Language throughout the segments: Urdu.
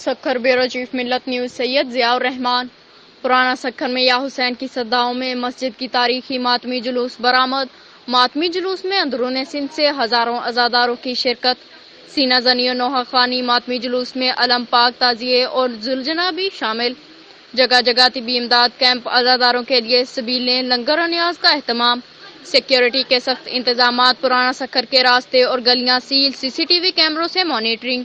سکھر بیورو چیف ملت نیوز سید ضیاء الرحمان۔ پرانا سکھر میں یا حسین کی صداؤں میں مسجد کی تاریخی ماتمی جلوس برآمد۔ ماتمی جلوس میں اندرون سندھ سے ہزاروں عزاداروں کی شرکت۔ سینہ زنی و نوحہ خوانی ماتمی جلوس میں علم پاک تعزیے اور ذوالجناح بھی شامل۔ جگہ جگہ طبی امداد کیمپ، عزاداروں کے لیے سبیلیں، لنگر و نیاز کا اہتمام۔ سیکیورٹی کے سخت انتظامات، پرانا سکھر کے راستے اور گلیاں سیل، CCTV کیمروں سے مانیٹرنگ۔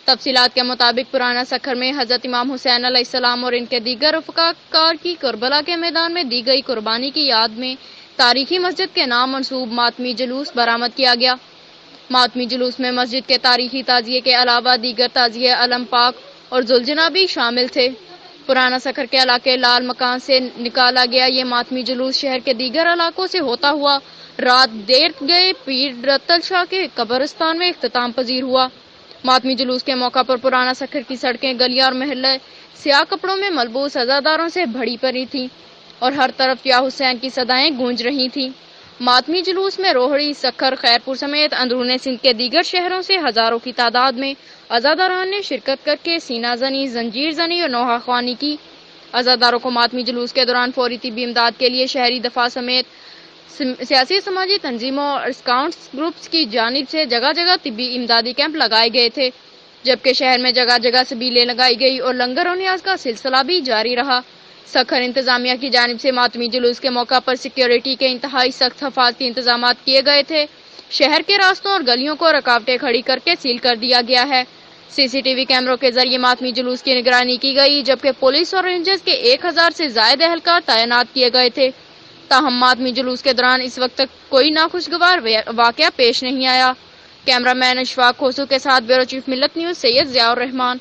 تفصیلات کے مطابق پرانا سکھر میں حضرت امام حسین علیہ السلام اور ان کے دیگر رفقا کار کی کربلا کے میدان میں دی گئی قربانی کی یاد میں تاریخی مسجد کے نام منسوب ماتمی جلوس برآمد کیا گیا۔ ماتمی جلوس میں مسجد کے تاریخی تعزیے کے علاوہ دیگر تعزیے علم پاک اور ذوالجناح بھی شامل تھے۔ پرانا سکھر کے علاقے لال مکان سے نکالا گیا یہ ماتمی جلوس شہر کے دیگر علاقوں سے ہوتا ہوا رات دیر گئے پیر رتل شاہ کے قبرستان میں اختتام پذیر ہوا۔ ماتمی جلوس کے موقع پر پرانا سکھر کی سڑکیں، گلیاں اور محلے سیاہ کپڑوں میں ملبوس عزاداروں سے بھری پڑی تھیں اور ہر طرف یا حسین کی صدائیں گونج رہی تھیں۔ ماتمی جلوس میں روہڑی، سکھر، خیرپور سمیت اندرون سندھ کے دیگر شہروں سے ہزاروں کی تعداد میں عزاداران نے شرکت کر کے سینہ زنی، زنجیر زنی اور نوحہ خوانی کی۔ عزاداروں کو ماتمی جلوس کے دوران فوری طبی امداد کے لیے شہری دفاع سمیت سیاسی سماجی تنظیموں اور اسکاؤٹس گروپس کی جانب سے جگہ جگہ طبی امدادی کیمپ لگائے گئے تھے، جبکہ شہر میں جگہ جگہ سبیلیں لگائی گئی اور لنگر و نیاز کا سلسلہ بھی جاری رہا۔ سکھر انتظامیہ کی جانب سے ماتمی جلوس کے موقع پر سیکیورٹی کے انتہائی سخت حفاظتی انتظامات کیے گئے تھے۔ شہر کے راستوں اور گلیوں کو رکاوٹیں کھڑی کر کے سیل کر دیا گیا ہے۔ CCTV کیمروں کے ذریعے ماتمی جلوس کی نگرانی کی گئی، جبکہ پولیس اور رینجرز کے 1000 سے زائد اہلکار تعینات کیے گئے تھے۔ تاہم ماتمی جلوس کے دوران اس وقت تک کوئی ناخوشگوار واقعہ پیش نہیں آیا۔ کیمرہ مین اشفاق کھوسو کے ساتھ بیورو چیف ملت نیوز سید ضیاء الرحمان۔